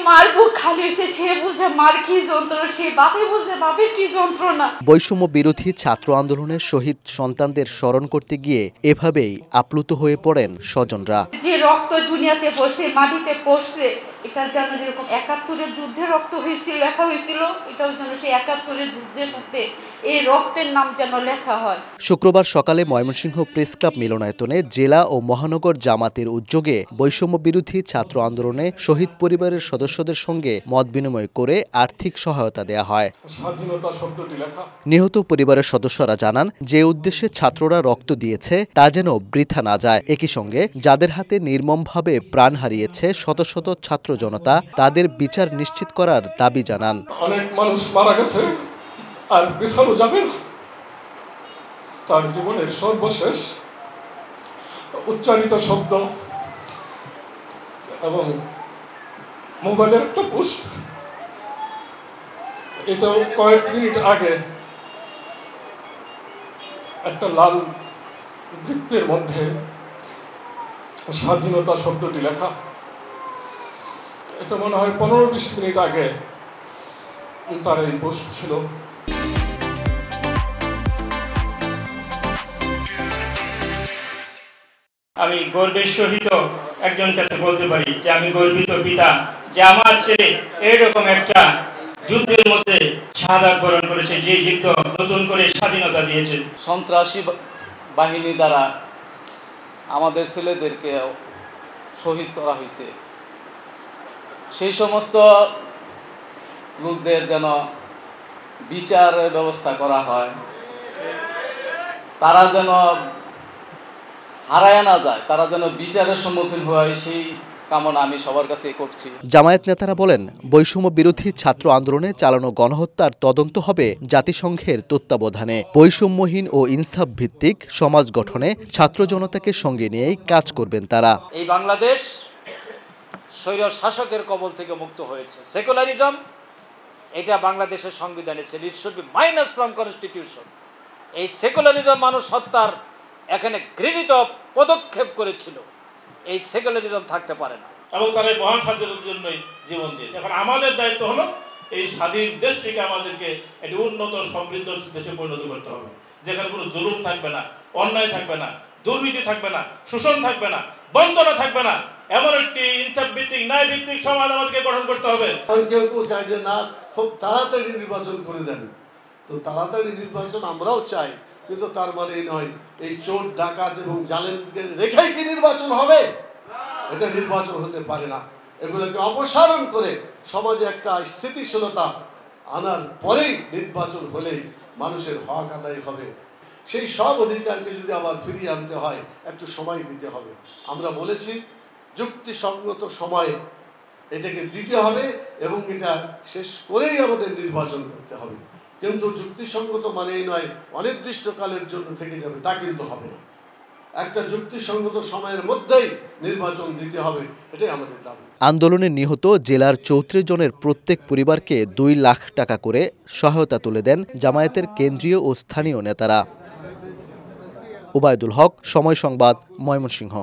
মার বুক খালি হয়েছে, সে বুঝে মার কি যন্ত্রণা, সে বাপে বুঝে বাপের কি যন্ত্রণা। বৈষম্য বিরোধী ছাত্র আন্দোলনের শহীদ সন্তানদের স্মরণ করতে গিয়ে এভাবেই আপ্লুত হয়ে পড়েন স্বজনরা। যে রক্ত দুনিয়াতে পড়ছে, মাটিতে পড়ছে, এটা যেন যেরকম ৭১-এর যুদ্ধে রক্ত হয়েছিল, লেখা হয়েছিল, এটাও যেন সেই ৭১-এর যুদ্ধের সাথে এই রক্তের নাম যেন লেখা হয়। শুক্রবার সকালে ময়মনসিংহ প্রেস ক্লাব মিলনায়তনে জেলা ও মহানগর জামাতের উদ্যোগে বৈষম্য বিরোধী ছাত্র আন্দোলনে শহীদ পরিবারের সদস্যদের সঙ্গে মত বিনিময় করে আর্থিক সহায়তা দেয়া হয়। স্বাধীনতা শব্দটি লেখা। নিহত পরিবারের সদস্যরা জানান, যে উদ্দেশ্যে ছাত্ররা রক্ত দিয়েছে তা যেন বৃথা না যায়। একই সঙ্গে যাদের হাতে নির্মমভাবে প্রাণ হারিয়েছে শত শত ছাত্র জনতা, তাদের বিচার নিশ্চিত করার দাবি জানান। অনেক মানুষ মারা গেছে, আর বিচারও যাবে না। তার জীবনের সর্বশেষ উচ্চারিত শব্দ এবং মোবাইলের একটা পোস্ট, এটাও কয়েক মিনিট আগে একটা লাল বৃত্তের মধ্যে স্বাধীনতা শব্দটি লেখা। এটা মনে হয় ১৫-২০ মিনিট আগে তার এই পোস্ট ছিল। আমি গর্বের সহিত একজন কাছে বলতে পারি যে আমি গর্বিত পিতা যে আমার ছেলে এরকম একটা যুদ্ধের মধ্যে শাহাদাত বরণ করেছে, যে যুদ্ধ নতুন করে স্বাধীনতা দিয়েছে। সন্ত্রাসী বাহিনী দ্বারা আমাদের ছেলেদেরকে শহীদ করা হয়েছে, সেই সমস্ত লোকদের যেন বিচারের ব্যবস্থা করা হয়, তারা যেন হারায় না যায়, তারা যেন বিচারের সম্মুখীন হয়, সেই কামনা আমি সবার কাছে করছি। জামায়াত নেতারা বলেন, বৈষম্য বিরোধী ছাত্র আন্দোলনে চালানো গণহত্যার তদন্ত হবে জাতিসংঘের তত্ত্বাবধানে। বৈষম্যহীন ও ইনসাফ ভিত্তিক সমাজ গঠনে ছাত্র জনতাকে সঙ্গে নিয়েই কাজ করবেন তারা। এই বাংলাদেশ স্বৈর শাসকের কবল থেকে মুক্ত হয়েছে। সেকুলারিজম এটা বাংলাদেশের সংবিধানে ছিল, it should be minus from constitution. এই সেকুলারিজম মানুষ হত্যার এখানে ঘৃণিত পদক্ষেপ করেছিল, এই সেকুলারিজম থাকতে পারে না। এবং তারা মহান স্বাধীনতার জন্যই জীবন দিয়েছে। এখন আমাদের দায়িত্ব হলো এই স্বাধীন দেশটিকে আমাদেরকে একটি উন্নত সমৃদ্ধ দেশে পরিণত করতে হবে, যেখানে কোনো জুলুম থাকবে না, অন্যায় থাকবে না, দুর্নীতি থাকবে না, শোষণ থাকবে না, বঞ্চনা থাকবে না। এমন একটি ইনসাফ ভিত্তিক ন্যায় ভিত্তিক সমাজ আমাদেরকে গঠন করতে হবে। কেউ কেউ চাই যে না, খুব তাড়াতাড়ি নির্বাচন করে দেন, তো তাড়াতাড়ি নির্বাচন আমরাও চাই, কিন্তু তার মানে এই নয় এই চোর ডাকাত এবং জালেমকে রেখেই কি নির্বাচন হবে? এটা নির্বাচন হতে পারে না। এগুলোকে অপসারণ করে সমাজে একটা স্থিতিশীলতা আনার পরেই নির্বাচন হলে মানুষের হক আদায় হবে। সেই সব অধিকারকে যদি আবার ফিরিয়ে আনতে হয়, একটু সময় দিতে হবে। আমরা বলেছি যুক্তিসঙ্গত সময় এটাকে দিতে হবে এবং এটা শেষ করেই আমাদের নির্বাচন করতে হবে। কিন্তু যুক্তিসঙ্গত মানেই নয় অনির্দিষ্টকালের জন্য থেকে যাবে, তা কিন্তু হবে না। একটা যুক্তিসঙ্গত সময়ের মধ্যেই নির্বাচন দিতে হবে, এটাই আমাদের দাবি। আন্দোলনে নিহত জেলার ৩৪ জনের প্রত্যেক পরিবারকে ২ লাখ টাকা করে সহায়তা তুলে দেন জামায়াতের কেন্দ্রীয় ও স্থানীয় নেতারা। ওবায়দুল হক, সময় সংবাদ, ময়মনসিংহ।